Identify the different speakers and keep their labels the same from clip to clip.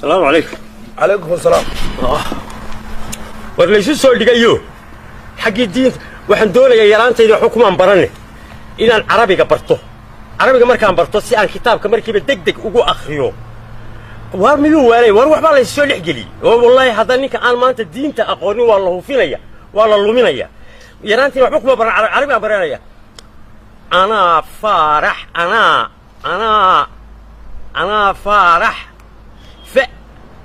Speaker 1: السلام عليكم.
Speaker 2: عليكم السلام.
Speaker 1: ورليش سoo dhigayo xaqi diin waxaan doonayaa yaraantayda xukuman barane inaan Carabiga barto. Carabiga markaan barto si aan kitaabka markiiba degdeg ugu akhriyo. War miyuu waalay war waxba la soo dhixgeli. Oo wallahi hadda ninka aan maanta diinta aqoonin waa la hufinaya, waa la luminaya. yaraantayda wax kuma baran Carabiga baranaya. Ana Farah أنا فارح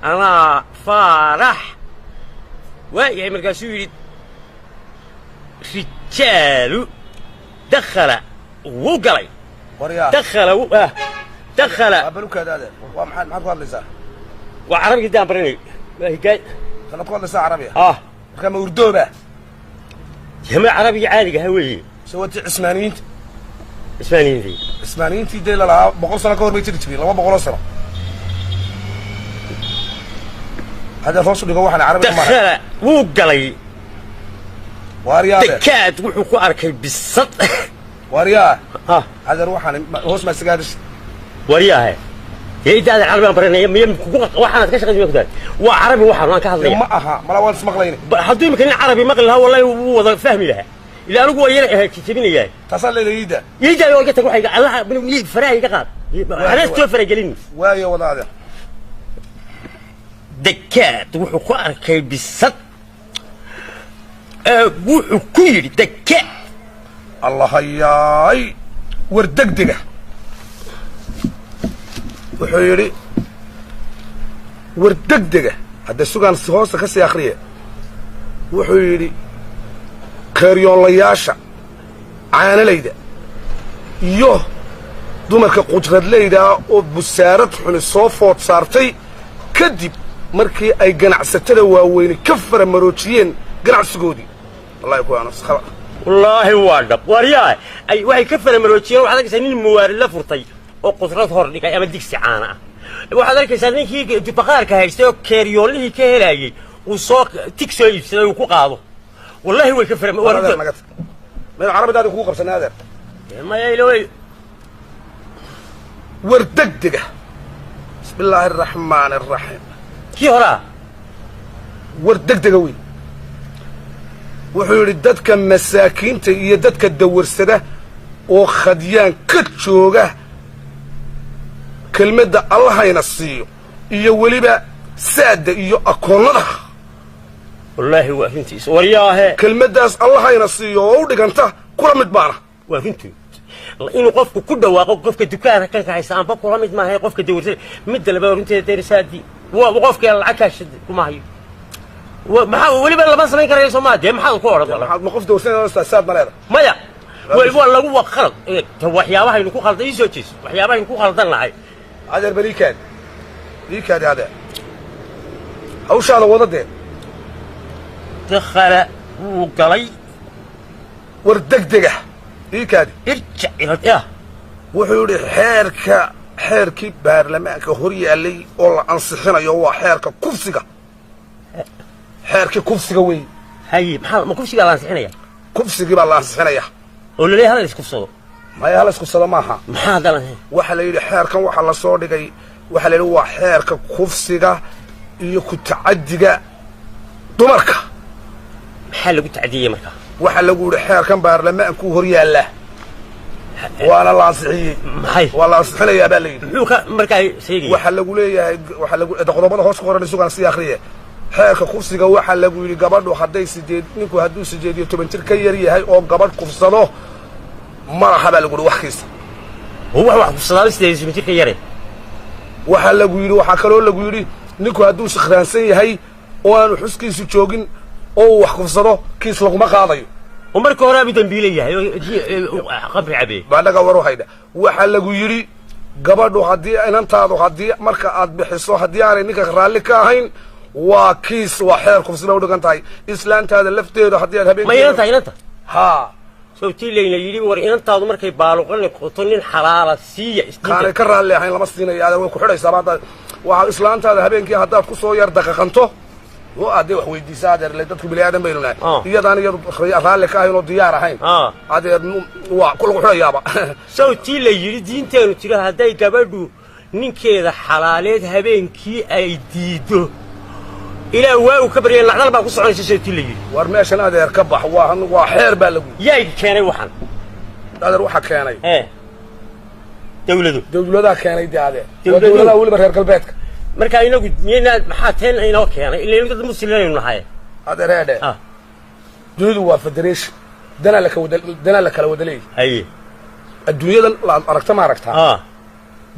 Speaker 1: أنا فارح ويا مركزي يريد رجال دخل وقلي دخل
Speaker 2: قبلوك هذا ومحل ما تقول لسه
Speaker 1: وعربي قدام برني هي جاي
Speaker 2: خلنا تقول لسه عربية كم وردوبة
Speaker 1: جماعة عربي عادي هوي
Speaker 2: سويت عثمانيين
Speaker 1: اسمانيين
Speaker 2: في ديل لا بقول سنة كور بيتي تبي لا بقول سنة هذا فصل اللي هو احنا عربي
Speaker 1: دخل وقلي
Speaker 2: واريا
Speaker 1: دكات وحكو أركي بالصد
Speaker 2: واريا هذا روح أنا هو اسمه سجادش
Speaker 1: واريا هي ده العربي برنا يم واحد كشخص يقدر وعربي واحد ما كهذا
Speaker 2: ما ما لا اسمه غليني
Speaker 1: حدوي مكان عربي مقلها والله هو فهمي لها إلا أنا قوي يلا كتبين إياه
Speaker 2: تصل لي يدا
Speaker 1: يوجد واحد الله بنقول فراي يقعد أنا استوفر جليني
Speaker 2: وايا وضع هذا
Speaker 1: دكات وحكو أركي بالصد وحكو يري دكات
Speaker 2: الله هياي وردقدقة وحيري وردقدقة هذا السوق عن الصهوصة كسي آخرية وحيري كاريون لياشا عانا ليدا يوه دومركا قدرد ليدا او بسارد حن الصوفوت صارتي كدب مركي اي قناع ستدا واوين كفر مروتشيين قناع سقودي الله يكون انا خلاص
Speaker 1: والله واقف ورياه اي واحد كفر مروتشيين واحد كسنين الموارد لا فرطي او قدرد هور اما ديكسي عانا واحد كسنين كي بقاركا هيستو كاريون لي كهلايي وسوق تيكسو يبسدو كو قادو والله هو كفر
Speaker 2: ما العربي ده حقوق بس نادر
Speaker 1: ما يلوي
Speaker 2: وردقدقه بسم الله الرحمن الرحيم
Speaker 1: كي هرا
Speaker 2: وردقدقه وين وحول ددك مساكينتا iyo dadka dawarsada oo khadiyaan ka jooga kelmadda Allah ayna siiyo iyo waliba saada iyo akoonada
Speaker 1: والله وافنتي ورياه
Speaker 2: كلمداس الله ينصيو او دغنتا كلا مid baana
Speaker 1: وافنتي inuu qofku ku dhawaaqo qofka dukaanka ka haysan ba kula mid ma hay qofka dawrtay mid dalba runtii deerisaadi waa qofka lacag ka shid kuma hayo waxa waliba lama sameyn karayo Soomaaliya maxaa ku orad wala
Speaker 2: ma qof dawrsanay ustaad maleeda
Speaker 1: maya waliba lagu waqxal waxyaabaha inuu ku khaldan soo jees waxyaabaha inuu ku khaldan lahay
Speaker 2: adeer barikan liikaad hada hawshaada wadade
Speaker 1: دخل وقلي
Speaker 2: وردقدقه إيكادي
Speaker 1: ارجع إلى
Speaker 2: وحوري حيركي بارلمانك هوري اللي والله أنصحنا يوا حيرك كفسقة حيرك كفسقة وين
Speaker 1: هاي ما كفسقة الله أنصحنا يا
Speaker 2: كفسقة بالله أنصحنا يا
Speaker 1: ولا ليه هذا اللي كفسقة
Speaker 2: ما يا هلا كفسقة معها
Speaker 1: ما هذا له
Speaker 2: وحلا يلي حيرك وحلا صور جاي وحلا يلي هو حيرك كفسقة يكون تعدقة دمرك
Speaker 1: حل قلت عادية مركا
Speaker 2: وحلا يقول حيرك بارلمانك هوري الله وانا الله صحيح والله صحيح يا بالي
Speaker 1: مركا سيدي
Speaker 2: waxa lagu leeyahay qodobada hoos qoran suuqan si akhriye xeerka kufsiga waxa lagu yiri gabadhu haday sideed ninku haduu 18 jir ka yar yahay oo gabadh kufsado marxaba lagu waxiis wax kufsado 18 jir ka yar waxa lagu yiri waxa kale oo lagu yiri ninku haduu shaqraansan yahay oo aanu xuskiisu joogin oo wax kufsado kiis lagu ma qaadayo ومركو هنا بدنبيليه قبل عبي بعدك وروحيدا waxa lagu yiri gabadhu hadii inantaadu hadii marka aad bixiso hadii aan ninka raali ka ahayn waa kiis waa xeer kufsina u dhigan tahay islaantaada lafteedu hadii aad habeen ma inanta ha soo tiilayna yiri war inantaadu markay baaluqan qoto nin xalaala siiya istaan ka raali ahayn lama siinayo way ku xidhaysaa baad waxa islaantaada habeenkii hadaad ku soo yar daqiiqanto وأدي وحويدي سادر اللي تدخل بلي آدم بيننا يدان يد رالك كاهن وديار هين هذا وكل وحنا يابا سو تيلا يريدين تانو ترى هداي قبلو
Speaker 1: ninkeeda xalaaleed habeenkii ay diido ilaa waa uu ka baryay lacdal baa ku soconaysa sheegtii la yiri
Speaker 2: war meeshan adeer ka bax waa xeer baa lagu
Speaker 1: yaay keenay waxan
Speaker 2: adeer waxa keenay
Speaker 1: dawladaha
Speaker 2: keenay adeer dawladaha waliba reer galbeedka
Speaker 1: marka inagu miyayna maxaa teen inoo keenay ilaa dad muslimiin nahay
Speaker 2: adeer eede dunidu waa federation dana la kala wadalay
Speaker 1: haye
Speaker 2: adduunyadan la aragta ma aragtaa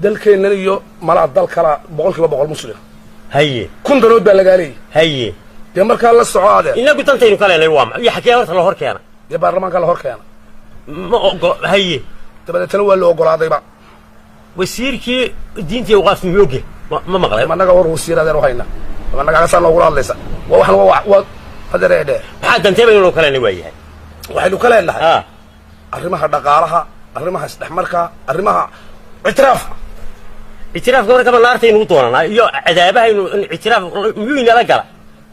Speaker 2: dalkeenna iyo mala dal kala 100% muslim
Speaker 1: haye
Speaker 2: kun danood baa laga leeyay
Speaker 1: haye
Speaker 2: de marka la socdo
Speaker 1: inagu tantaynu kale leey waa iyo xakee horta la hor keena
Speaker 2: de baarlamaanka la hor keena
Speaker 1: ma ogo haye
Speaker 2: dabadana waa loo ogolaaday ba
Speaker 1: wasiirkii diintii waqaf miyooge ma maqlay
Speaker 2: ma naga war wasiirada waxayna ma naga ka soo loo hadlaysa waa qadareede
Speaker 1: waxa dantay inuu kale leey waayahay
Speaker 2: waxaynu kale leeyahay arrimaha dhaqaalaha arrimaha isdhexmarka arrimaha اعتراف
Speaker 1: marka ma laartaynu doonana iyo cadaabaha inuu اعتراف miyuuna la gala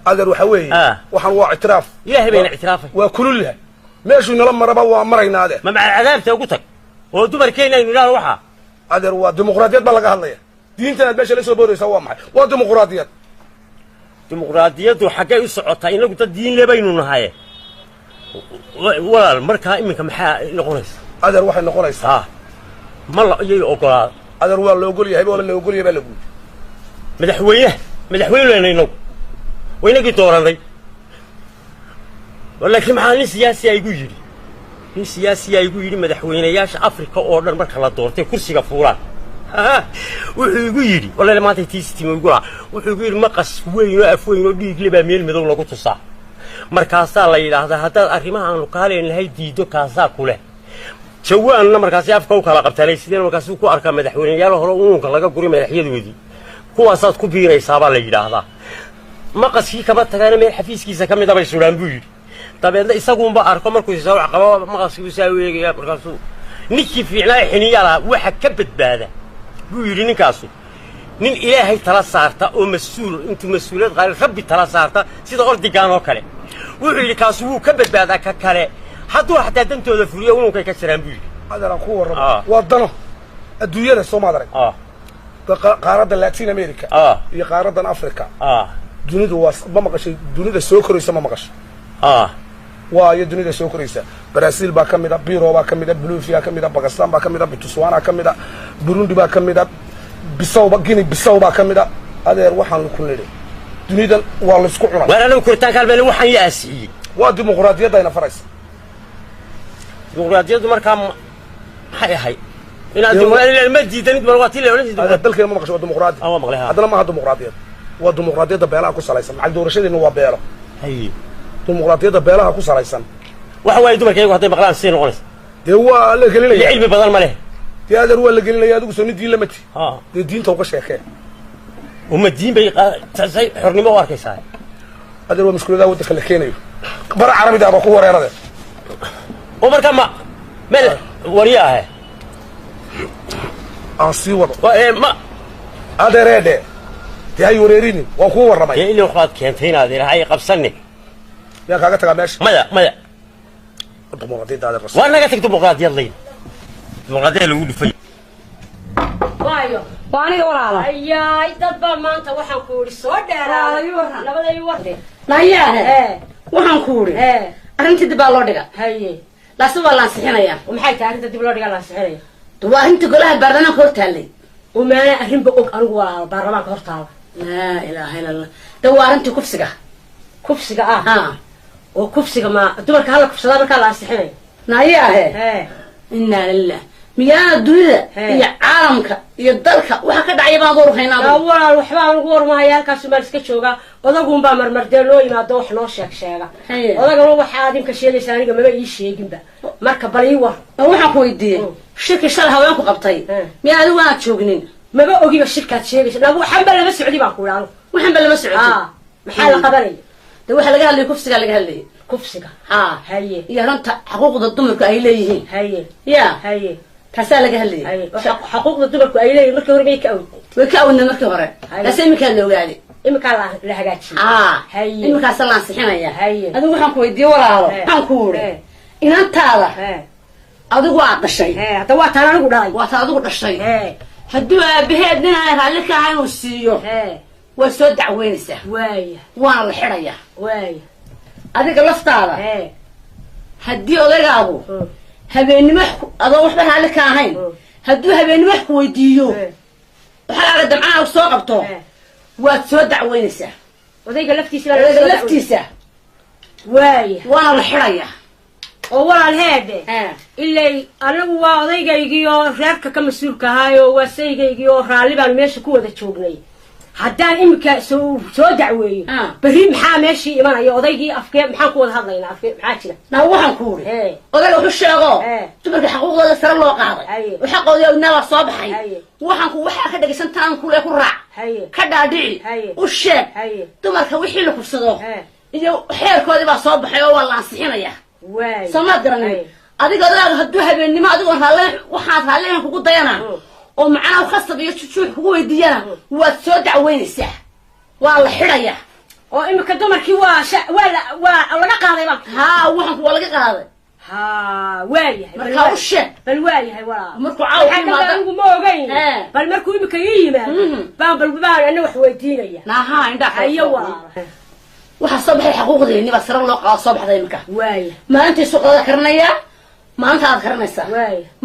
Speaker 2: adeer waxa weey waxaan waa اعتراف
Speaker 1: ilaahay bayna اعتراafay
Speaker 2: waa kululaha meeshu nala maraba waa marayna adeer
Speaker 1: ma cadaabta ugu tag oo dumarkeena inuu ilaahay waxa
Speaker 2: adeer waa dimuqraadiyad ba laga hadlaya diintana meesha la soo booraysa waa maxay waa
Speaker 1: dimuqraadiyadu xagee u socotaa inagu dad diin leebaynu nahay walaal marka iminka maxaa noqonaysa
Speaker 2: adeer waxay noqonaysaa
Speaker 1: ma la yey ogolaa
Speaker 2: adeer waa loo ogol yahay wala loo ogol yahay lagu
Speaker 1: madaxweynaha inagu waynagi dooranay laakiin maxaa nin siyaasi ay igu yiri madaxweynayaasha Afrika oo dhan marka la doortay kursiga fuulaan wuxuu igu yiri wallahi maanta tiistii igu wuxuu igu yiri maqas weyn oo af weyn oo dhiig leh baa meel madow lagu tusaa markaasaa la yiraahdaa haddaad arrimaha aanu ka haleelnahay diido kaasaa ku leh jawaanna markaas afka u kala qabtay sideen markaas ku arka madaxweynayaal hore uunka laga guray madaxyadoodii kuwaasaad ku biiraysaa baa la yiraahdaa maqaskii kaba tagana meel xafiiskiisa kamid ah bay suudaan buu yiri tabeedna isaguunba arko markuu soo qabo maqaskii saa weegaya markaasuu ninkii fiicnaa xiniyaala waxa ka badbaada buu yiri ninkaasu nin ilaahay tala saarta oo intuu mas'uuliyad qaar rabbi tala saarta sida ordigaan oo kale wuxuu yiri kaas wuu ka badbaadaa ka kale hadduu xataa dantooda furiyo ununkay ka jiraan buu yiri
Speaker 2: adeeran ku warramo waa dano adduunyada Soomaaliya qaaradda Latin America iyo qaaradda Afrika dunidu waa ma maqashay dunida soo koraysa ma maqashay waa iyo dunida soo koraysa Brazil baa kamida Peru baa kamida Bolivia kamida Pakistan baa kamida Botswana kamida Burundi baa kamida Bissau baa kamida adeer waxaan ku leeyahay dunidan waa la isku cunaa
Speaker 1: walaalow kurtaanka albani waxaan yaasiyay
Speaker 2: waa dimuqraadiyadda ina faraysa
Speaker 1: dimuqraadiyaddu markaa maxay ahay inaad dimuqraadiyadda ma diidan marwaati leeyahay
Speaker 2: adeer dalkeena ma maqashay dimuqraadi hadana ma dimuqraadiyad waa dimuqraadiyadda beelaha ku salaysan macag doorashadeena waa beelo
Speaker 1: hay
Speaker 2: dimuqraadiyadda beelaha ku salaysan
Speaker 1: waxa way dumarkaygu hadday maqlaan si noqonaysa
Speaker 2: de waa la gelinaya
Speaker 1: cilmi badan ma leh
Speaker 2: de adeer waa la gelinaya adigu soo diin lamati de diinta uga sheekay
Speaker 1: uma diin bay taasay xornimo u arkaysaa
Speaker 2: adeer waa mushkilada wadda kala keenayo bar carabida aba ku wareerada
Speaker 1: oo marka meel wariyaha
Speaker 2: aan sii wado
Speaker 1: ma
Speaker 2: adeerede de ay wareerini waan ku warramay
Speaker 1: ee ilaa waxaad keentay inaad ilaahay qabsanni
Speaker 2: yaa kaaga tagaa meesha
Speaker 1: maya
Speaker 2: dimuqraadiyadda adeer rasul
Speaker 1: waa naga tagto dimuqraadiyadda lagu dhufay
Speaker 3: waayo waaniga walaala
Speaker 4: ayaay dad baa maanta waxaan ku uri soo dheeraaday labaday warde
Speaker 3: nayaa waxaan ku uri arrintii dib baa loo dhiga
Speaker 4: haye
Speaker 3: laasi waa lansixinaya
Speaker 4: maxay tahay arrinta dib loo dhiga lansixinaya
Speaker 3: waa arrinta golaha baarlamaanka hortaalay
Speaker 4: umaana arrinba og anigu walaala baarlamaanka hortaala
Speaker 3: laa ilaaha illa allah waa arrintii kufsiga
Speaker 4: oo kufsiga ma dumarka hala kufsadaa markaa la ansixinaya
Speaker 3: nayaa inna lillah miyaa dunida iyo caalamka iyo dalka waxa ka dhacay baan door haynaa
Speaker 4: walaal waxba aan ugu warmahay halkaas Soomaali iska jooga odaguun baa marmardee loo yimaado wax noo sheega odagana waxa adinka sheegaysa aniga maba ii sheeginba marka bal ii war
Speaker 3: waxaan ku weydiiyay shirki shal haween ku qabtay miyaa adigu aan joognin
Speaker 4: maba ogiba shirkaad sheegaysa lagu xamba lama socdi baan ku ilaalo
Speaker 3: waxaan lama socdi
Speaker 4: maxaa la qabanay
Speaker 3: waxa laga hadlay kufsiga laga hadlay
Speaker 4: kufsiga
Speaker 3: haye iyo ranta xuquuqda dumarku ay leeyihiin haye kaasaa laga hadlayay
Speaker 4: xuquuqda dumarku ay leeyihiin markii hore bay ka
Speaker 3: awdna markii hore kaas imika la ogaaday
Speaker 4: imika la hagaajiyay
Speaker 3: imikaas la ansixinaya adigu waxaan ku weydiiyay walaalo waxaan ku uri inantaada adigu aad dhashay
Speaker 4: hadda waa taan anigu dhalay
Speaker 3: waa taan adigu dhashay hadduu aabaheed nin aan raalli ka ahayn uu siiyo waa soo dacweynaysaa waana la xidhayaa adiga laftaada haddii odaygaagu habeennimo adoo waxba raalli ka ahayn hadduu habeennimo wax ku weydiiyo waxaaga damcaaga soo qabto waad soo dacweynaysaa
Speaker 4: odayga
Speaker 3: laftiisa waana la xidhayaa
Speaker 4: oo walaal heede ilay anagu waa odaygaygiio reerka ka mas-uulka ahaayo waa saygaygii oo raalli baan meesha ku wada joognay haddaan imika soo dacweeyo berri maxaa meeshii imanaya odaygii afkee maxaan ku wada hadlaynaa afkee maxaa jira
Speaker 3: naa waxaan ku uri odayga wuxuu sheego dumarka xaquuqdooda sare loo qaaday oo xaqoodii awnaabaa soo baxay waxaan ku waxaa ka dhegaysan taan kule ku raac ka dhaadhici u sheeg dumarka wixii la kubsado iyo xeerkoodii baa soo baxay oo waa la ansixinaya soomaad garanay adiga odayga hadduu habeennimo adigoo waxaad raallihan kugu dayana oo macnaha khasab iyo jujuux kugu weydiiyana waad soo dacweynaysaa waa la xidhayaa
Speaker 4: oo imika dumarkii waa laga qaaday baa
Speaker 3: haa waxanku waa laga qaaday
Speaker 4: waayahay
Speaker 3: markaa u sheeg
Speaker 4: bal waayahay walaa
Speaker 3: markuu caawa
Speaker 4: anigu ma ogayn bal markuu imika ii yimaado baan ana wax weydiinaya
Speaker 3: naha indhaha
Speaker 4: ayo walaa
Speaker 3: waxaa soo baxay xaquuqdeeni baa sare loo qaado soo baxday imika maalintii suuqada karinaya maalintaad karinaysaa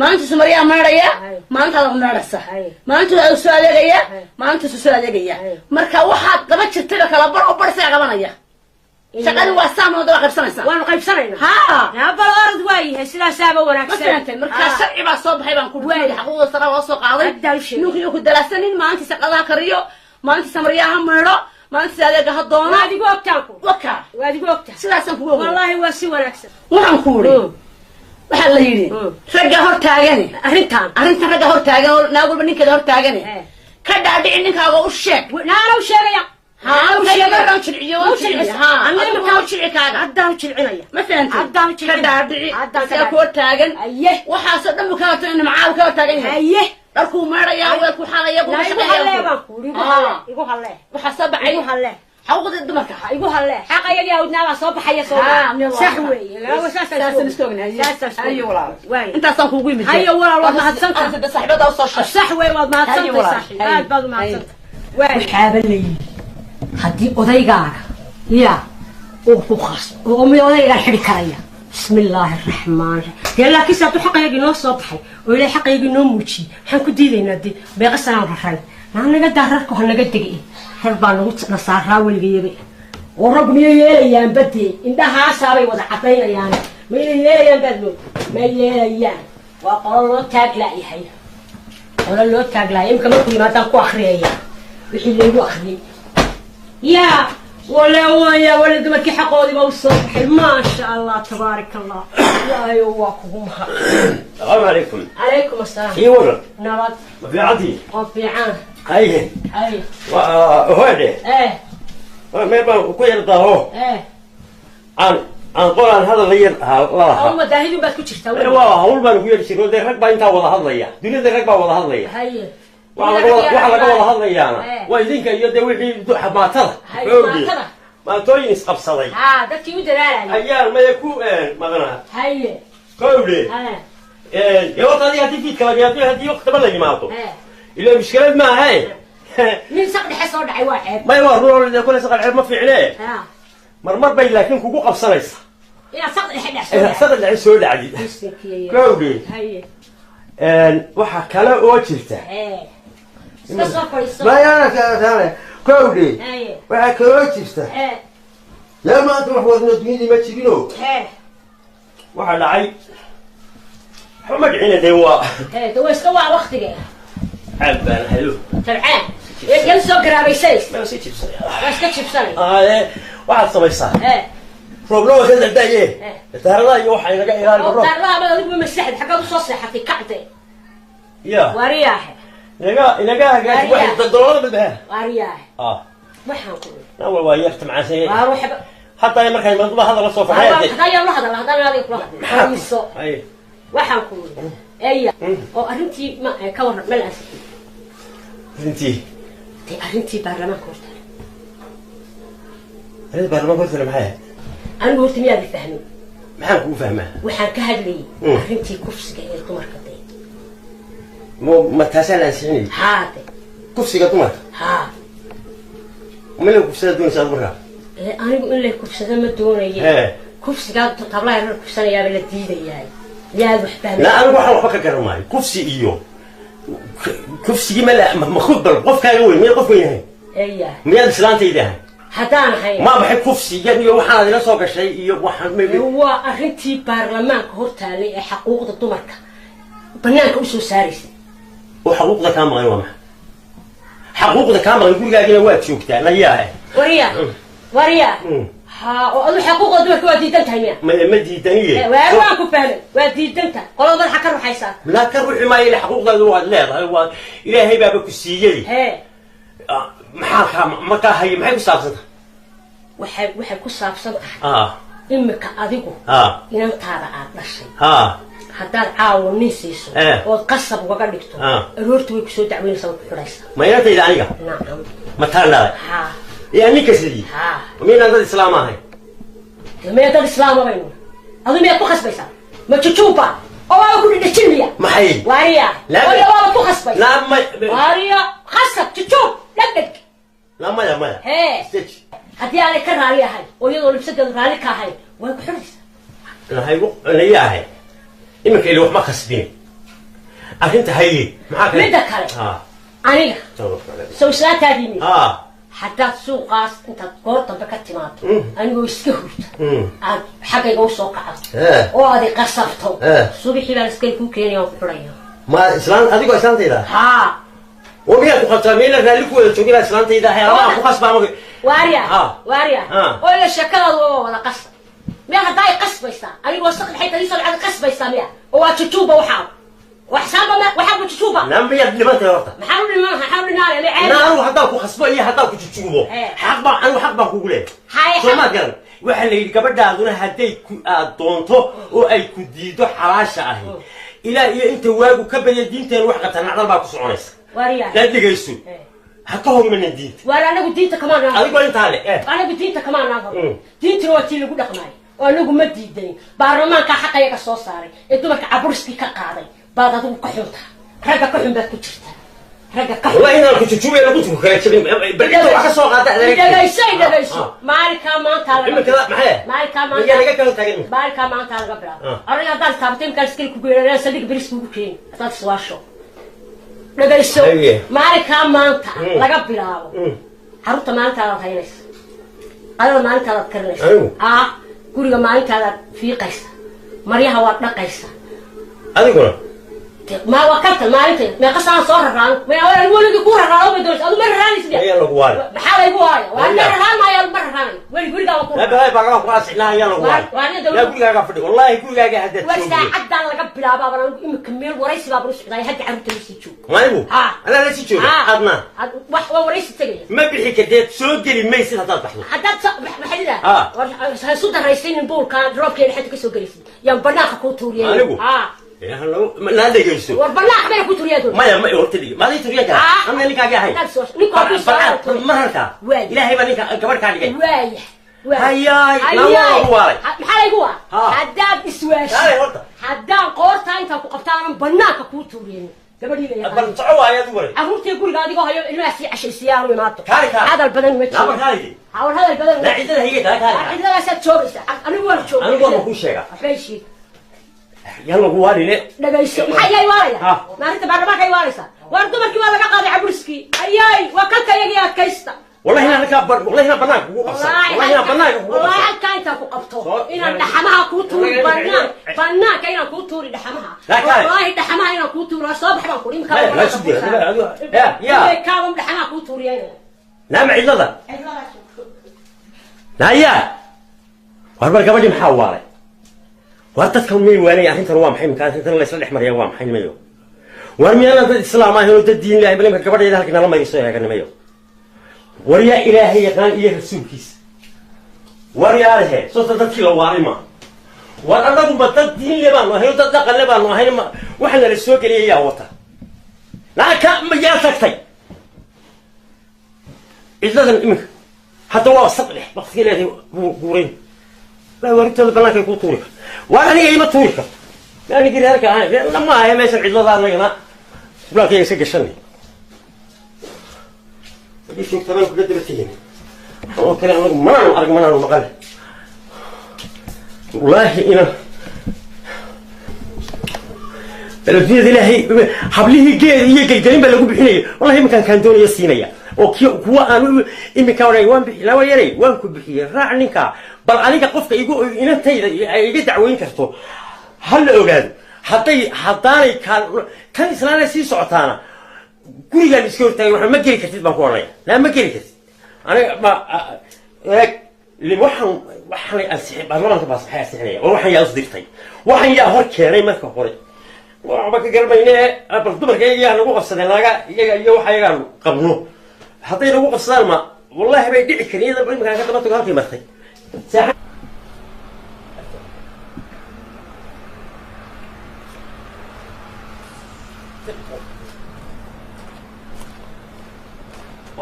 Speaker 3: maalintiisu maryaa maydhaya maalintaada maydhaysa maalintiisu soo adeegaya maalintiisu soo adeegaya marka waxaad daba jirtayba kala bar oo bar isaga qabanaya shaqadii waa saamooda waa qaybsanaysaa
Speaker 4: waanu qaybsanayna bal orad waayahay sidaasaaba wanaagsan
Speaker 3: markaa sharci baa soo baxay baan ku waayay xaquuqda sare loo soo qaaday ninkiiyo ku dalaasanin maalintiisa qadaha kariyo maalintiisa maryaha maydho maalintiisa adeega ha doona
Speaker 4: waad igu ogtaanku waad igu ogtaa
Speaker 3: sidaasaan kugu ogay
Speaker 4: wallaahi waa si wanaagsan
Speaker 3: waxaan ku uri waxaa la yidhi ragga hor taagane arrintan ragga hor taagan oo naag walba ninkeeda hor taagane ka dhaadhici ninkaaga u sheeg
Speaker 4: naana u sheegaya
Speaker 3: haddaan jilcinaya ma fahanti ka dhaadhici saa ku hor taagan waxaasoo dhan bu ka horta in macaabu ka hor taagan yahay dharkuu meedhaya weelku xalaya waxaa soo baxay حوض الدمرك
Speaker 4: يقول هلا حق يجي أودنا صوب حيا صوب سحوي لا
Speaker 3: ساسا نستوعب
Speaker 4: ساسا
Speaker 3: أي والله أنت صاحب قوي
Speaker 4: هاي والله ما هتصنت
Speaker 3: أنت صاحب هذا وصل
Speaker 4: سحوي ما هتصنت صاحب هاي بعض ما هتصنت
Speaker 3: وين
Speaker 4: حابلي هدي أضيقك يا وخاص وأمي أضيق الحري كريا بسم الله الرحمن الرحيم يلا كيسة حق يجي نو صبحي ولا حق يجي نو موشي حنكو دي نادي بيغسل عن رحل نحن نقدر نركو هنقدر دقيقة ربنا نصارها والجيبي ورب ميليان بدي إنها ساري وضعتين يعني ميليان بدلو ميليان وقالوا تاجلا يحيى ولا لو تاجلا يمكن ما كل ما تنقو أخرية وحي اللي هو أخري يا ولا ولد ما كي حقودي بوصف ما شاء الله تبارك الله يا يواكم
Speaker 1: السلام عليكم.
Speaker 4: عليكم السلام.
Speaker 1: إيه ورد.
Speaker 4: نبض.
Speaker 1: ما في عادي.
Speaker 4: ما في عان.
Speaker 1: أيه.
Speaker 4: أيه.
Speaker 1: وهذا.
Speaker 4: إيه.
Speaker 1: ما يبغى كوير ضاهو.
Speaker 4: إيه.
Speaker 1: عن قول هذا غير الله.
Speaker 4: هم داهين بس كتير تسوي.
Speaker 1: والله أول ما نقول شيء ده ركبة أنت ولا هذا يا. دنيا ده ركبة ولا هذا يا.
Speaker 4: هاي.
Speaker 1: وعلى قول هذا يا أنا. وإذا كان يدوي في حماتها.
Speaker 4: حماتها.
Speaker 1: ما توينس قبصلي.
Speaker 4: ده كيو دلالة.
Speaker 1: أيام ما يكون مغنى.
Speaker 4: هاي.
Speaker 1: قولي. يا وقت هذه هدي كلام يا هدي وقت بلا جماعته. إلا مشكلة ما هاي.
Speaker 4: من سقط حصل دعي واحد.
Speaker 1: ما يورون إذا كل سقط عيب ما في عليه. مرمر بين لكن كوكو قبصليس.
Speaker 4: يا سقط الحين
Speaker 1: سقط الحين سود عديد. قولي.
Speaker 4: هاي.
Speaker 1: وح كلا وجهته.
Speaker 4: ما
Speaker 1: أنا كذا قولي. وح كلا وجهته. يا ما تروح وذنتني ما تجينه. وح لعي. حمد عينه دوا.
Speaker 4: دوا استوى وقتك.
Speaker 1: عبان حلو.
Speaker 4: تبعان. يجلس سكر أبي سيس.
Speaker 1: ما سيتش بصير.
Speaker 4: ما سكتش بصير.
Speaker 1: واحد صبي صار. بروبلم كذا دايه. ترى يوحى يلقى إيران بروح.
Speaker 4: ترى ما يقول مسحد حقه بصوص حتى كعته.
Speaker 1: يا.
Speaker 4: ورياح.
Speaker 1: يلقى قاعد واحد $100 بالبها.
Speaker 4: ورياح. ما حنقول.
Speaker 1: لا والله يختم مع سيء.
Speaker 4: أروح.
Speaker 1: حتى يوم كان الموضوع هذا الصوف حياتي.
Speaker 4: هذا يوم هذا يقرأ.
Speaker 1: أي.
Speaker 4: وحنقول. أيه. أو أنتي ما كور ملأس.
Speaker 1: أنتي.
Speaker 4: أنتي برلمان كورتر.
Speaker 1: أنا برلمان كورتر معاه.
Speaker 4: أنا قلت مياه بفهمي.
Speaker 1: ما هو فهمه.
Speaker 4: وحن كهدلي. أنتي كفس جاي تمر كذي.
Speaker 1: ما تاسال أنسيني
Speaker 3: هذا
Speaker 1: كفسي قدمك
Speaker 3: ها
Speaker 1: ومن اللي كفسي دون ساد برا
Speaker 4: أنا بقول لك كفسة ما دوني كفسة قاعد تطلع لي كفسة يا بلدي ذي يا وحبان
Speaker 1: لا أنا بحاول أفكر كرماي كفسي إيوه كفسي ما خد بالقف كان يقول مين قف وين
Speaker 4: إيه
Speaker 1: مين سلانتي ده
Speaker 4: حدان حين
Speaker 1: ما بحب كفسي يعني وحنا هذا سوق الشيء وحنا
Speaker 4: هو أخنتي برلمان هورتالي حقوق الدمرك بنانك وشو سارس
Speaker 1: وحقوق ذا كامل غير حقوق ذا كامل يقول قاعدين وقت شو كتير لا ياه
Speaker 4: وريا ها وأنا حقوق الدمرك ودي تنتهي
Speaker 1: ما دي تانية
Speaker 4: وأنا كفاله ودي تنتهي قالوا ذا حكر حيسان
Speaker 1: لا كروح ما يلي حقوق ذا الواد لا هو إلهي بابك السيجي ما كهي ما هي بسافسة
Speaker 4: waxay ku saabsan
Speaker 1: tahay
Speaker 4: imika adigu inantaada aad dhashay haddaad caawo nin siiso ood qasab ugaga dhigto aroorta way kusoo dacweynaysaa ku xidhaysaa
Speaker 1: ma inantayda aniga
Speaker 4: nacam
Speaker 1: ma taanada yaa ninka sidii miyaan dad islaam ahay
Speaker 4: miyaan dad islaam ahayn adu miyaad ku khasbaysaa ma jujuuba oo waa ku dhidhijinaya
Speaker 1: maxay
Speaker 4: waariya waa ku khasbaysaa waariya khasab jujuub dhagdhag
Speaker 1: لا ما
Speaker 4: هدي على كرالي هاي ويضل بسد الرالي كهاي وين كحرس
Speaker 1: لا هاي اللي هي هاي إما كي لو ما خسبين أنت هاي معك
Speaker 4: مدة كله أنا سو ساعات هذيني حتى سوق قاس أنت قرط بكتمات أنا هو يسكهوت حاجة يقول سوق قاس وهذه قصفته صبي حلا نسكين كوكين يوم فريا
Speaker 1: ما إسلام هذيك إسلام تيدا وميا تقطعين ذلك وتقول إسلام تيدا هي الله مقص بعمر
Speaker 4: واريا ولا شكل ولا قص ما هداي قص بيسا أنا وثق الحيط اللي يصير على قص بيسا ميا وتشوبه وحسابه ما وحاب تشوبه
Speaker 1: نعم بيا اللي ما تورطه
Speaker 4: حاول نار اللي عارف
Speaker 1: نار وحداك وخصبه إيه حداك تشوبه حق بقى أنا حق بقى أقوله هاي ما قال وحنا اللي قبل ده أظن هدي دونته وأي كديدو حراشة أهي إلى أنت واجو كبر الدين تروح قتنا على بعض سعونس
Speaker 4: واريا
Speaker 1: لا تيجي يسوي هكهم من الدين
Speaker 4: وانا قلت دينته كمان
Speaker 1: أنا أقول أنت على
Speaker 4: أنا قلت دينته كمان أنا دينته وقتي اللي قلنا قماي وأنا قلت مدي الدين برلمان كحقا يكسر صاري أنتو ما كعبرسكي كقاضي بعد هذا كحوتها رجع كحوم بتكشرتها رجع كحوم
Speaker 1: والله أنا كنت تشوفي أنا كنت مخيرتني بديت وحصل قاعدة
Speaker 4: ده ليش مالك ما تعرف
Speaker 1: إما كذا معاه
Speaker 4: مالك ما
Speaker 1: يا رجال كانوا تاجرين
Speaker 4: مالك ما تعرف قبل أنا قاعد ثابتين كان سكيل كبير أنا صديق بريس ممكن أتصل واشو لقيسو مالك ما أنت لقى بلاو حرت ما أنت على هينس أنا ما أنت على كرنس كوري ما أنت على في قيس مريها وقنا قيس
Speaker 1: أذكر
Speaker 4: ما وقت ما أنت ما قصنا صور الران ما أول يقول لك كورة الران بدوش أنا مرة راني سبيا
Speaker 1: يلا قواري
Speaker 4: بحال يقواري وأنا ران ما يلا مرة راني ويقول لك كورة
Speaker 1: لا بقى قاس لا يلا قواري لا يقول لك قفدي والله يقول لك هذا
Speaker 4: وش عدى على قبل بابا مكمل ورئيس بابا رش ذا هدي عم تمشي تشوف
Speaker 1: ما يبو أنا لا تشوف أدنى
Speaker 4: ورئيس تجي
Speaker 1: ما بيحكي كده سوق اللي ما يصير هذا بحثه
Speaker 4: حتى محلها سود الرئيسين البول كان دروب كده حتى كسو جلسين يوم بناخ كوتوريا
Speaker 1: يا هلا لا ده جالسوا
Speaker 4: وبناخ ما كوتوريا دول
Speaker 1: ما قلت لي ما لي توريا كده أنا اللي كاجي هاي ما هرتا إلهي ما لك كبر كاجي هيا لا قواري
Speaker 4: محل يقوى حداد إسواش حداد قورتا أنت قبطان بناك كوتوريا
Speaker 1: بل تعوا يا دوري
Speaker 4: أقول تقول قاعد يقول هاي الناس عشان سيارة وماتوا
Speaker 1: كاري
Speaker 4: هذا البدن متى
Speaker 1: لا كاري
Speaker 4: هذا البدن
Speaker 1: لا عندنا هي كاري
Speaker 4: عندنا ست شهور أنا ولا شهور
Speaker 1: أنا ولا بقول شيء
Speaker 4: أفريشي
Speaker 1: يلا قواري ليه
Speaker 4: لا بيش محل يا واريا ما أنت بعد ما كي وارسا وارد مركي ولا قاضي عبرسكي أياي وكلك يجي كيستا
Speaker 1: والله هنا كبر والله هنا بناك والله هنا بناك
Speaker 4: والله كاين تاكو قبطو إن دحمها كوتوري بناك إن كوتوري دحمها والله دحمها إن كوتوري صباح ما كوري مكان
Speaker 1: لا شدي يا
Speaker 4: كانوا دحمها كوتوري أنا
Speaker 1: لا معي لا لا يا واربع قبل محاورة وارتكم مين وين يعني أنت روام حين كانت أنت الله يصلح مريم روام حين مايو وارمي أنا الإسلام ما هو الدين الله بلي قبل إذا كنا لما يصير كنا مايو وريا إلهي كان إيه السوكيس وريا له صوت تدخل وارما وأنا أقول بتدين لبان وهي تدخل لبان وهي ما وإحنا السوق اللي هي وطا لا كم يا سكتي إذا إمك حتى الله صبره بس كده بورين لا وريت البنات يكون طورك وأنا هي ما طورك يعني كده هرك أنا لما هي ماشي عدل ضار لنا ولا كي يسجشني يشوف تمام قد بتيجي هو كلام ما أعرف ما أنا مقال والله إنا الفيديو ذي هي حبليه جي جريمة اللي يقول بحني والله ما كان دوني الصينية وكيو أنا إمي كوري وان بحي لا ويري وان كبحي راعني كا بل عليك قفك يقول إن أنت يجي دعوين كرتو هل أوجد حطاني كان إسلام سي سعتانا كل اللي يسكت تاني وح ما جري كتير بقولي لا ما جري كتير أنا ما هيك اللي وحن السحب ما أنت بس حاسس عليه وروح يا أصدقائي وحن يا هرك يعني ما كفوري وعبك قلبينه أبغى كي أنا وقف سنة لا يو حيجان قبله حطينا وقف سلمى والله بيدعي كني إذا بعدين كان كتبت كهرتي مثلي ساعة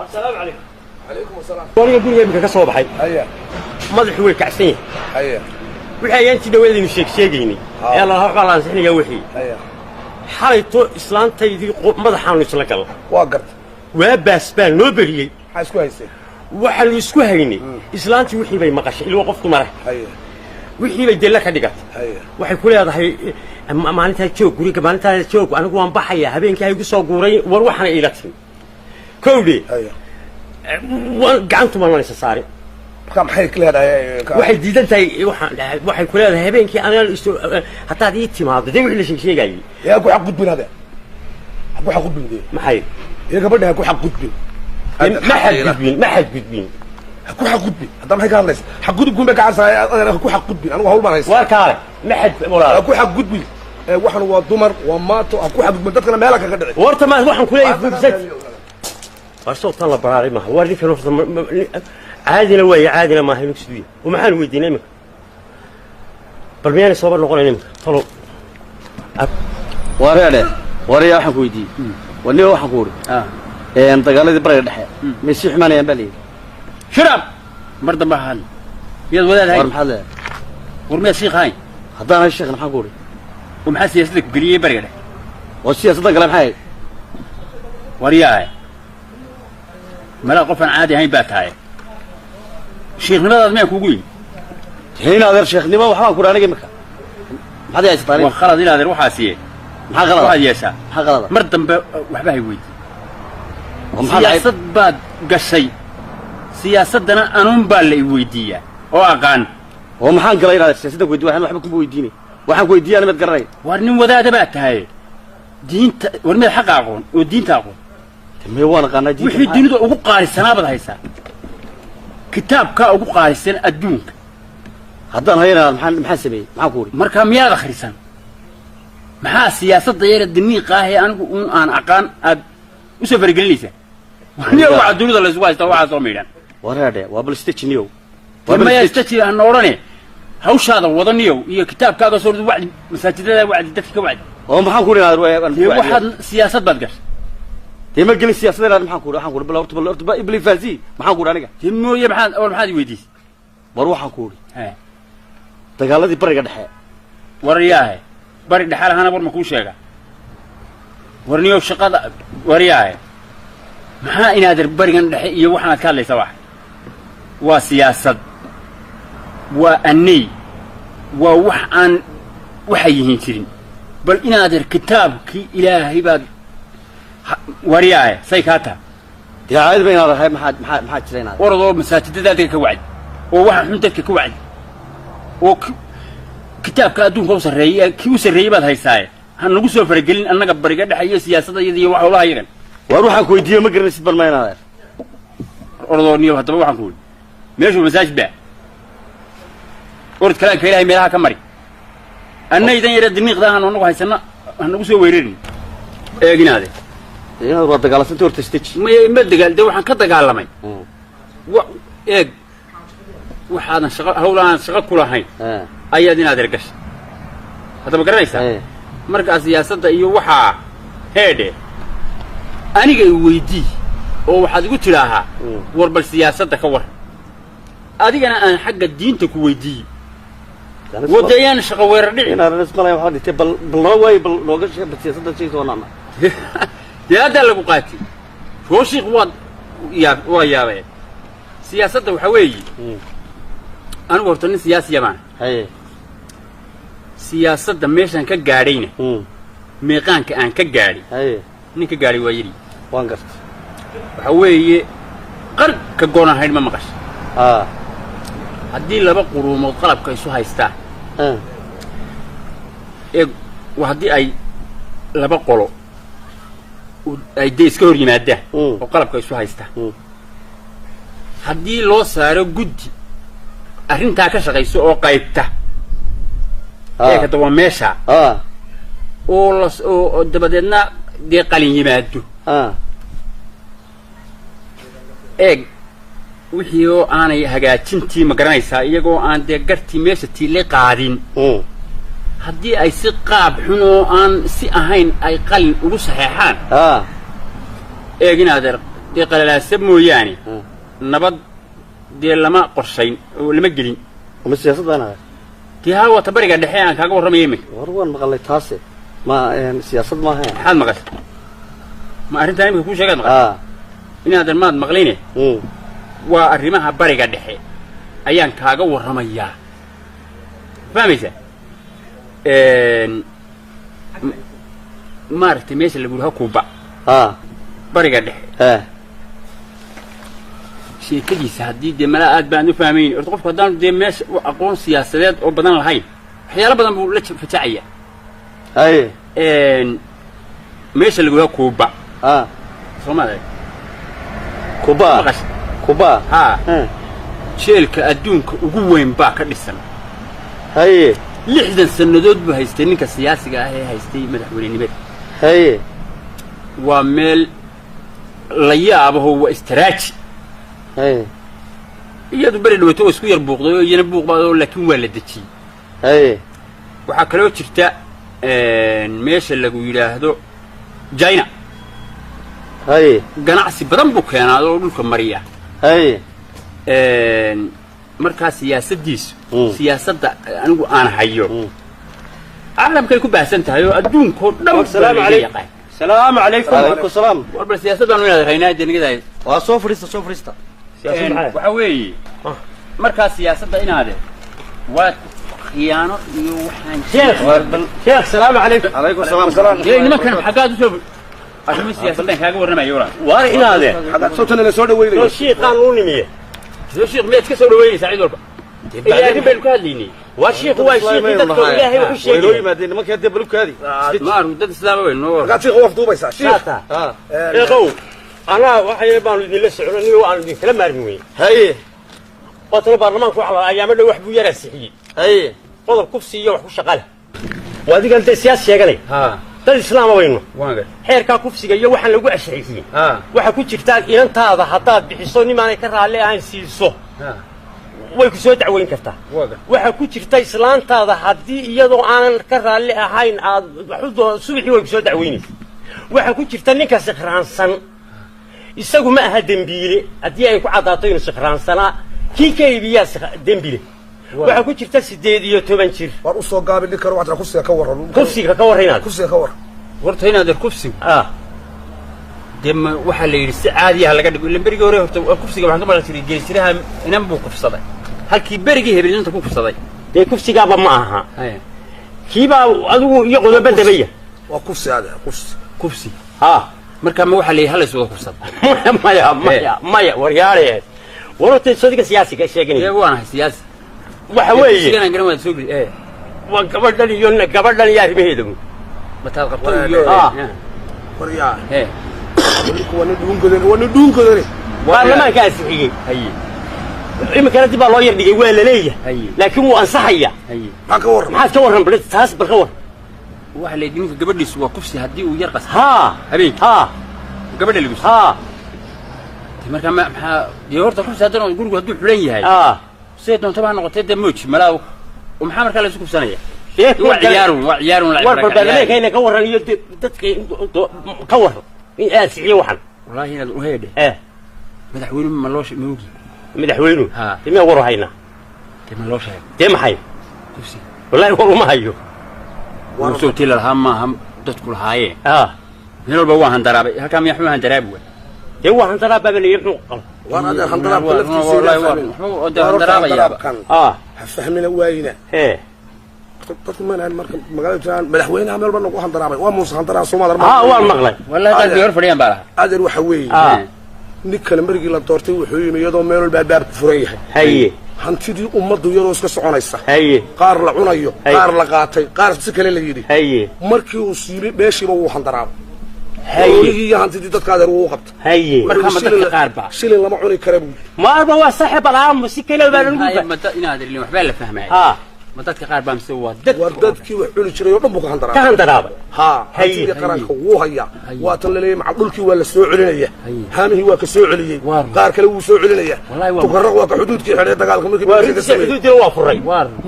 Speaker 1: السلام عليكم.
Speaker 2: عليكم السلام.
Speaker 1: وانا يقول يا ابنك كسوب حي.
Speaker 2: أيه.
Speaker 1: ما ذي حول كعسين.
Speaker 2: أيه.
Speaker 1: وحي أنت دوالي نشيك شيقيني. يلا ها قال أنسحني يا وحي.
Speaker 2: أيه.
Speaker 1: حالتو إسلام تيجي ما ضحانو يسلك الله.
Speaker 2: واقرت.
Speaker 1: وبس بان نوبري.
Speaker 2: حاس كويسة.
Speaker 1: وحل يسكو هيني. إسلام تي بي مقاش اللي وقفته مرة.
Speaker 2: أيه.
Speaker 1: وحي بيدلك هديك.
Speaker 2: أيه.
Speaker 1: وحي كل هذا هي ما أنت تشوك قولي ما أنت تشوك أنا قوام بحيا هبين كي يقصوا قوري وروحنا إلكتهم. كودي.
Speaker 2: أيه.
Speaker 1: وقعنتم الله نسصاري.
Speaker 2: كم حيك لهذا.
Speaker 1: واحد ديدن تاي واحد كل هذا هبين كي أنا حتى هذه تيمات ده ولا شيء جاي.
Speaker 2: يا أكو حق قطبين هذا. أكو حق قطبين ده.
Speaker 1: ما حي.
Speaker 2: يا قبل ده أكو حق قطبين.
Speaker 1: ما حد قطبين ما حد قطبين.
Speaker 2: أكو حق قطبين. هذا ما هي قال ليس. حق قطبين يكون بك عارف أنا أكو حق قطبين أنا وهول ما ليس.
Speaker 1: وكاله ما حد ولا.
Speaker 2: أكو حق قطبين. وحنا وضمر وماتوا أكو حق قطبين تذكر مالك كذا.
Speaker 1: ورت ما وحنا كله يفزت. برصوت الله براري ما هو ذيك الوقت عادي لوي عادي ما هي مكسبين ومحل ويدي نمك برمياني صبر نقول نمك طلو
Speaker 5: وريا waxaan ku weydiiyay wali waxaan ku uri dagaaladii bariga dhexe meeshii xumaanayaan baa leeyahay
Speaker 6: shirab mar dambe hal yad wadaad hay
Speaker 5: war maxaa leeyahay
Speaker 6: war ma sheekhay
Speaker 5: haddaan hay sheekh maxaan ku uri
Speaker 6: ومحا سياسة قلية برقة
Speaker 5: والسياسة قال maxay
Speaker 6: ورياها ملا قفا عادي هاي بات هاي شيخ نماذا ما يكون
Speaker 5: هنا غير شيخ نما waxaan ku raanay imika maxad ay istaan
Speaker 6: وخلاص إلى هذا روح عسيه
Speaker 5: maxaa qalad
Speaker 6: واحد يسا
Speaker 5: maxaa qalad
Speaker 6: مردم وحبه يويد سياسة بعد قشي سياسة دنا أنون بالي ويدية أو أقان
Speaker 5: oo maxaan galay inaad siyaasadda ku weydiin waxba ku weydiinay waxaan ku weydiiyay mid garay
Speaker 6: warnin wadaada baa tahay diinta warmid xaq aqoon oo diinta aqoon
Speaker 5: ma waan qanaa diinta
Speaker 6: wixii diinadu ugu qaalisanaa bad haysaa kitaabka ugu qaalisan adduunka
Speaker 5: haddaan hayna maxaan sameeyay maxaan ku uri
Speaker 6: marka miyaad akhrisan maxaa siyaasadda yar diniiqa ah ee anigu aan aqaan aad u safar gelinaysa warniyo waxa dunida la isku haysta waxa soo meedan
Speaker 5: waraade waa bal stachiniyo
Speaker 6: ma yastachi aan orane hawshaada wadaniyo iyo kitaabkaaga soo wacdi masaajidada wacdi dadka wacdi
Speaker 5: oo maxaan ku rinaa
Speaker 6: waxaad siyaasad baad gashay
Speaker 5: ma gelin siyaasadda maxaan ku waxaan ku bal horta ibli fazi maxaan ku aniga
Speaker 6: mooye maxaad weydiis
Speaker 5: war waxaan ku uri dagaaladii bariga dhexe
Speaker 6: wariyaahe bari dhexe lahana war ma kuu sheega warniyo shaqada wariyaahe maxaa inaad barigan dhexe iyo waxaad ka hadlaysaa wax waa siyaasad waa annay waa wax aan waxay yihiin jirin bal inaad kitaabkii ilaahay baad wariyaahe say kaa taha
Speaker 5: dee caadi ba inaad ahay maxaa jira inaad
Speaker 6: orodoo masaajidada dadka ka wacdi oo waxa xun dadka ka wacdi oo kitaabka adduunka u sarreeyay kii u sarreeyay baad haysaaye han nagu soo faragelin annaga bariga dhexe iyo siyaasadda iyo wax howlaha yagan
Speaker 5: war waxaan ku weydiiyey ma garanaysid bal ma inaad
Speaker 6: orodoo niyo haddaba waxaan ku weydiiyey meeshuu masaajid baa orod kalaanka ilaahay meelaha ka mari annaydan yara diniiqda aan anagu haysana aan nagu soo weerarin eeginaade
Speaker 5: inaad waa dagaalasantay horta staji
Speaker 6: ma dagaal de waxaan ka dagaalamay eeg waxaadan shaqo hawlaan shaqo ku lahayn ayaad inaad ergashay haddaba garanaysaa markaa siyaasadda iyo waxaa heedhe aniga i weydii oo waxaad igu tidhaahaa war bal siyaasadda ka war adigana aan xagga diinta ku weydiiyey wadayaan shaqo weerar dhici
Speaker 5: inaad ismalay waxaa dhintay bal noo waay bal nooga sheeg siyaasadda sii soo naana
Speaker 6: dee haddaa lagu qaatay rooshiiq waa yaabeen siyaasadda waxaa weeye anigu horta nin siyaasiya baan
Speaker 5: haye
Speaker 6: siyaasadda meeshaan ka gaadhayna meeqaanka aan ka gaadhay
Speaker 5: haye
Speaker 6: nin ka gaadhay waa yidhi
Speaker 5: waan garta
Speaker 6: waxaa weeye qarka goonaan haydh ma maqasha haddii laba quruumood qalabka isu haystaan haddii ay laba qolo ay dee iska hor yimaadaan oo qalabka isu haystaan haddii loo saaro guddi arrintaa ka shaqayso oo qaybta eekada waa meesha oo dabadeedna dee qalin yimaado eeg wixii oo aanay hagaajintii ma garanaysaa iyagoo aan dee gartii meesha tiile qaadin haddii ay si qaab xun oo aan si ahayn ay qalin ugu saxeexaan eeg inaadeer dee qalalaasa mooyaane nabad dee lama qorshayn oo lama gelin
Speaker 5: ama siyaasaddaana
Speaker 6: dee haa wata bariga dhexe aan kaaga warramaya iminka
Speaker 5: war waan maqalay taase ma siyaasad maaha
Speaker 6: maxaad maqashay ma arrintaan iminka kuu sheegaad maqashay inaadeer maad maqline waa arrimaha bariga dhexe ayaan kaaga warramayaa fahmaysaa maaragtay meesha la buuha kuuba bariga dhexe sheekadiisa haddii dee malaa aad baan u fahmayn horta qofku haddaanu dee meesha aqoon siyaasadeed oo badan lahayn waxyaalo badan buu la fajacaya
Speaker 5: haye
Speaker 6: meesha la buuha kuuba soomaaliya
Speaker 5: kuba kuba
Speaker 6: haa jeelka adduunka ugu weyn baa ka dhisan
Speaker 5: haye
Speaker 6: 60 sannadood buu haystay ninka siyaasiga ah ee haystay madaxweynenimada
Speaker 5: haye
Speaker 6: waa meel la yaabaho waa istiraaji
Speaker 5: haye
Speaker 6: iyadu beri dhawato oo isku yar buuqday oo iyana buuqbaado laakiin waa la dejiyey
Speaker 5: haye
Speaker 6: waxaa kaloo jirta meesha lagu yidhaahdo China
Speaker 5: haye
Speaker 6: ganacsi badan buu keenaa oo dhulka mariya
Speaker 5: haye
Speaker 6: markaa siyaasaddiisu siyaasadda anigu aan hayo caalamkay ku baahsan tahay oo adduunkoo dhan
Speaker 1: salaamu calaykum salaamu calaykum
Speaker 5: alaykum salaam
Speaker 6: warba siyaasaddaanu inaad raynaa denigaday
Speaker 5: waa soo fadhiista
Speaker 6: waxaa weeye markaa siyaasadda inaade waa khiyaano iyo waxaan
Speaker 1: sheekh salaamu calaykum
Speaker 5: alaykum salaam
Speaker 6: dee nimankan xaggaad usoo arrimo siyaasaddan kaaga warramayo walaal
Speaker 1: waar inaade
Speaker 2: xaggaad sawtana la soo dhaweynayo
Speaker 1: soo shiiqaan uu nimiye
Speaker 6: soo shiiq miyaad ka soo dhaweynaysaa cid walba ilaahin baynu ka hadlaynay
Speaker 1: waa shiiq waa shiiqii dadka ilaahay wuxuu sheegay
Speaker 5: waynoo yimaadeen nimanka hadda balubkaadi
Speaker 6: maaru dad islaama weyn noo
Speaker 2: xaggaad shiiq waf duubaysaa shiiq
Speaker 1: sheekhow anaa waxay baanu idinla socono nin aan idinkala maarmi weyn
Speaker 5: haye
Speaker 1: qotolo baarlamaanku waxa la ayaama dhow wax buu yara sixiyey
Speaker 5: haye
Speaker 1: qodob kufsi iyo wax ku shaqale waa adigan dee siyaas sheeganay dad islaama waynu xeerkaa kufsiga iyo waxaan lagu ashriixiyey waxa ku jirtaa inantaada haddaad bixiso nimaanay ka raalli ahayn siiso way ku soo dacweyn kartaa waxa ku jirta islaantaada haddii iyadoo aanan ka raalli ahayn aad subaxii way ku soo dacweynaysa waxa ku jirta ninka sikhraansan isagu ma aha dembiile haddii ay ku caddaato inuu sikhraansanaa kii ka iibiyaa dembile waxa ku jirta 18 jir
Speaker 2: war u soo gaabin karo waxaad kufsiga ka waran
Speaker 1: kufsiga ka warraynaad
Speaker 2: kufsiga ka war
Speaker 6: horta inaad kufsiga dee waxaa la yidhi si caadi ah laga dhigo ilaa berigii hore horta kufsiga waxaan ka maqan jiray geesiraha inan buu kufsaday halkii berigii hebelinta ku kufsaday
Speaker 1: dee kufsigaaba ma aha kiibaa adigu iyo qodoba dabaya
Speaker 2: waa kufsi aad
Speaker 6: kufsi markaa ma waxaa la yidhi hallays wada kufsada
Speaker 1: maya waryaale warorta sodiga siyaasiga sheeganay
Speaker 6: ee waanahay siyaasi
Speaker 1: waxa weeye
Speaker 6: sigan garan waad soo geli
Speaker 1: waa gabadhan iyo arrimaheeda
Speaker 6: mataad qabto iyo
Speaker 2: waryaa wana dhuunkodani
Speaker 1: baarlamaanka ansixiyey iminkana dib baa loo yar dhigay waa la leeyahay laakiin wuu ansaxaya
Speaker 2: maxaa ka warran
Speaker 1: maxaad ka warran bal taas bal ka warran
Speaker 6: waxa la yidhi ninka gabadhiisu waa kufsi haddii uu yar qasa habeenkii gabadha lagu markaa maxaa dee horta kufsi haddana gurigu hadduu xulan yahay siday doonta baa noqotay dee mooji malaa maxaa markaa la isu kufsanaya waa ciyaarun
Speaker 1: war barbaarlamaanka inay ka warran iyo dadka ka warran in aad sixiyo waxan
Speaker 6: wallaahi inaad u heedhe madaxweyne ma loo moogi
Speaker 1: madaxweynu timee waru haynaa
Speaker 6: dee ma loo sheegay
Speaker 1: dee maxay
Speaker 6: kufsi
Speaker 1: wallaahi war uma hayo
Speaker 6: soo tila lahaa maaha dadku lahaayeen من البوا هندرابي هكام يحمو هندرابي
Speaker 1: dee waa handaraab baa la yidhi muxuu qalo
Speaker 2: waan adeer handaraabka laftiisa
Speaker 6: هندرابي يا
Speaker 2: ha fahmina waayina
Speaker 1: hee
Speaker 2: dadku manaan marka magaalada jiraan madaxweynaha meel baa lagu handaraabay waa muuse handaraab Soomaaliya
Speaker 1: waan maqlay
Speaker 6: والله قلبي يرفع يا امبارح
Speaker 2: adeer waxa weeye ninkana markii la doortay wuxuu yimi iyadoo meel walba baab ku furan yahay
Speaker 1: haye
Speaker 2: hantidii ummaddu iyadoo iska soconaysa
Speaker 1: haye
Speaker 2: qaar la cunayo qaar la qaatay qaar si kale la yidhi
Speaker 1: haye
Speaker 2: markii uu siibay beeshiiba wuu handaraabay
Speaker 1: haye
Speaker 2: iyo hantidii dadka adeer wuu qabtay
Speaker 1: haye
Speaker 6: marka ma dadka qaar baa
Speaker 2: shilin lama cuni kara buu
Speaker 1: maarba waa saaxiib alaam si kale baa lagu
Speaker 6: ما انا ادري اللي وحبال فهمها ما dadka qaar baa مسوى
Speaker 2: war dadkii wax cuni jiray oo dhan buu ka
Speaker 1: ka
Speaker 2: handaraabay
Speaker 1: handaraabay
Speaker 2: ha hantidii qaranka wuu hayaa waa tan la leeyahay macal dhulkii waa la soo celinaya haamihii waa ka soo celiyey qaar kale wuu soo celinaya tukarraq waa ka xuduudkii xidhay dagaalka markii
Speaker 1: waa rinta xuduudina waa furay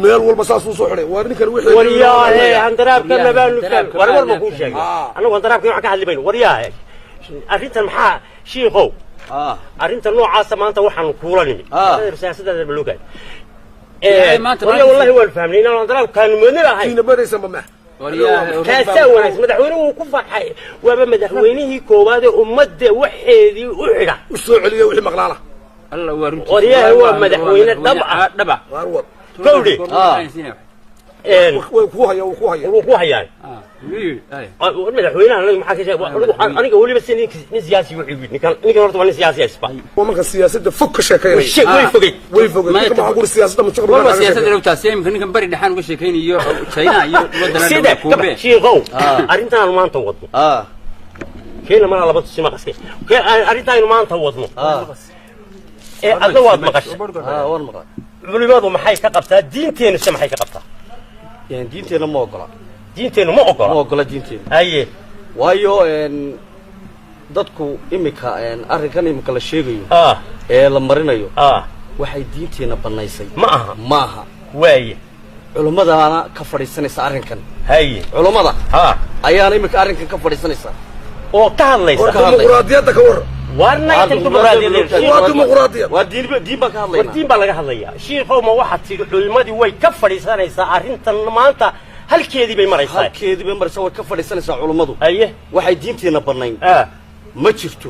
Speaker 2: meel walba saas uu soo xidhay waa ninkan wixii
Speaker 1: wariyaahe handaraabka nabaanu faham war ma kuu sheegay anagu handaraabka wax ka hadli bayno wariyaahe arrintan maxaa shiikhow arrintan noocaasa maanta waxaan kuula nimi siyaasadda baluuga والله هو الفهم لأن الضرب كانوا من راهي
Speaker 2: كنا بديسا بما
Speaker 1: كاسا وناس مدحوينه وكفر حي وابا مدحوينه كوباد أمد وحيدي وحيدا
Speaker 2: والسوعلية وحي مغلالة
Speaker 6: الله ورد
Speaker 1: ورياه هو مدحوينه دبع
Speaker 2: وارود
Speaker 1: قولي
Speaker 2: وكوها يا وكوها
Speaker 1: يعني مدحوينه أنا ما حكيت أنا قولي بس إني سياسي وحيد نكان رتب أنا سياسي أسبا
Speaker 2: وما كان السياسة فك شكاين
Speaker 1: الشيء
Speaker 2: ويفوق ما أقول السياسة من شغل
Speaker 6: والله السياسة لو تاسيم كان بري دحان وش كاين يو شينا يو ودنا
Speaker 1: سيدا شيء غو أرنتنا ما أنت وضنا كينا ما على بط السما قصي أرنتنا ما أنت وضنا أدوات مقش
Speaker 5: والمقاش
Speaker 1: ولماذا ما حي كقبتها دينتين السما حي كقبتها
Speaker 5: يعني دينتين ما أقرأ
Speaker 1: دينتين ما أقرأ
Speaker 5: دينتين
Speaker 1: أيه
Speaker 5: waayo dadku imika arrinkan imika la sheegayo la marinayo waxay diinteena banaysay maaha
Speaker 1: waaye
Speaker 5: culimmadana ka fadhiisanaysa arrinkan
Speaker 1: haye
Speaker 5: culimmada ayaana imika arrinkan ka fadhiisanaysa
Speaker 1: oo ka hadlaysa
Speaker 2: dimuqraadiyadda ka war
Speaker 1: warna
Speaker 2: dimuqraadiyad
Speaker 5: waa diin baa ka hadlayna
Speaker 1: diin baa laga hadlayaa shiikhow ma waxaad tidhi culimmadii way ka fadhiisanaysaa arrintan maanta halkeedii bay maraysaa
Speaker 5: way ka fadhiisanaysaa culimmadu
Speaker 1: aye
Speaker 5: waxay diinteena banayn ma jirto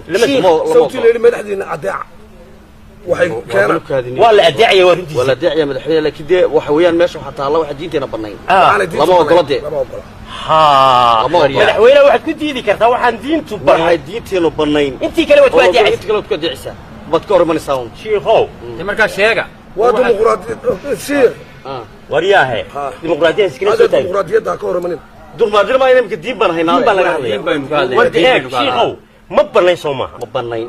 Speaker 2: sawti leeli madaxdiina adeeca waxay keenaan
Speaker 1: waa la adeecaya warintiisa
Speaker 5: wala adeecaya madaxweynaha laakiin dee waxa weeyaan meesha waxa taala waxa diinteena banayn lama ogola dee
Speaker 1: madaxweynaha waxaad ku diidi kartaa waxaan diintu
Speaker 5: waxay diinteenu banayn
Speaker 1: intii kale waad
Speaker 5: ku adeecaysaa baad ka hormanaysaa
Speaker 1: shiikhow
Speaker 6: markaa sheega
Speaker 2: waa dimuqraadiyad shiikh
Speaker 1: wariyaahe dimuqraadiyadda iskala soo taagay
Speaker 2: dimuqraadiyadda ka hormanin
Speaker 5: durmaadir ma inamka diin baan haynaa
Speaker 1: diin baa laga hadlayaa wardiyeeg shiikhow ma banayn soo maaha
Speaker 5: ma banayn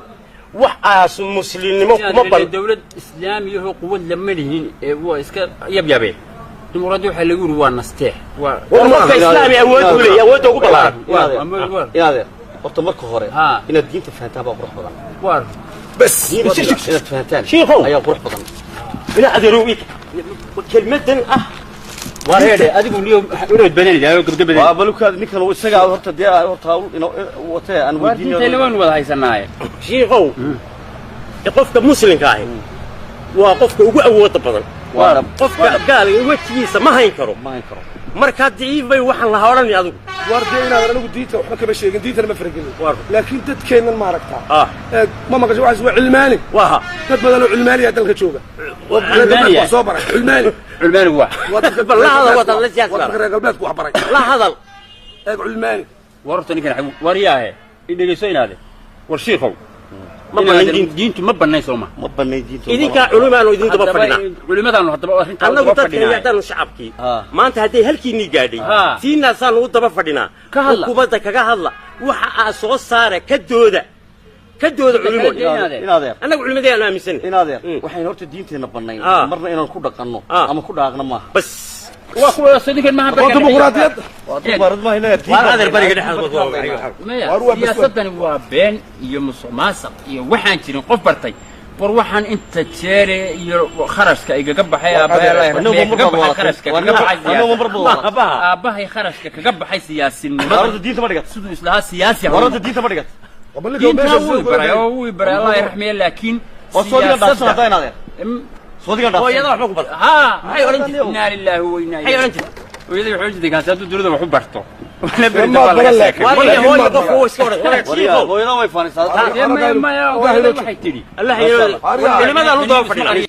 Speaker 1: wax aas muslimnimo kuma ban
Speaker 6: dawlad islaamiyaha quwad lama lihin waa iska yabyabeen dimuqraadi waxa lagu yiri waa nasteex
Speaker 1: waa islaami awood u leeyahay awood ugu balaaran
Speaker 5: yaade horta marka hore inaad diinta fahantaan baa qurux badan
Speaker 6: waar
Speaker 2: bas
Speaker 5: inaad fahantaan
Speaker 1: shiikhow
Speaker 5: ayaa qurux badan
Speaker 1: ina adeerowi kelmadan
Speaker 5: wareede adigu niyo
Speaker 6: inuu badanayay gabdho
Speaker 5: waa balukaad ninkan uu isaga horta dee horta watay aan
Speaker 6: weydiin telefoon wada haysanaaye
Speaker 1: shiikhow qofka muslimka ah waa qofka ugu awoodda badan waa qofka gaaliga wajigiisa ma hayn karo marka diif bay waxaan la hawlanay adigu
Speaker 2: wardeena anigu diinta waxba kama sheegin diintana ma faragelin laakiin dadkeenan ma aragtaa ma maqasho waxa waa cilmaani
Speaker 1: waa
Speaker 2: dad badan oo cilmaani ah dalka jooga waa soo baray cilmaani
Speaker 1: la hadal wada la siyaasad
Speaker 2: galbeedku wax baray
Speaker 1: la hadal
Speaker 2: cilmaani
Speaker 6: warta ninkan wariyaahe idhageyso inaade war shiikhow ma banayn diintu ma banayn soo ma
Speaker 5: banayn diintu
Speaker 1: idinka culimaanu idin daba fadhina
Speaker 6: culimadan hadaba arrinta
Speaker 1: annagu dadka yaadan shacabkii maanta haday halkiini gaadhay siinaasan u daba fadhina hukuumadda kaga hadla waxa aa soo saara ka dooda culimo annagu culimadeen aaminsan
Speaker 5: waxay horta diinteena banayn marna inaan ku dhaqanno ama ku dhaaqno maaha
Speaker 1: bas
Speaker 6: waa kuwa sadigan ma
Speaker 2: waa dimuqraadiyad
Speaker 5: ma hina
Speaker 6: siyaasadani waa been iyo musuqmaasuq iyo waxaan jirin qof bartay war waxaan inta jeere iyo kharashka igaga baxay aabahay kharashka kaga baxay siyaasinimada
Speaker 5: diinta ma dhigat
Speaker 6: siduu islahaa siyaasi
Speaker 5: warada diinta ma dhigat
Speaker 6: diinta wuu baray allah yarxamiye laakiin
Speaker 5: صديقنا
Speaker 1: هو waxba ku bar
Speaker 6: ها maxay oran jirtay inna lillahi wa inna ilayhi hay oran jirtay hooyadii wuxuu jirtay kaasadu durada wax u barto ولا برد
Speaker 2: ما
Speaker 6: ولا
Speaker 2: بلا
Speaker 6: ساكن
Speaker 2: لك.
Speaker 1: ولا هو يقف هو يسكر ولا
Speaker 5: wariya hooyada way faanisaa
Speaker 6: ما ولا waxay tiri
Speaker 1: الله يلماذا لو ضافر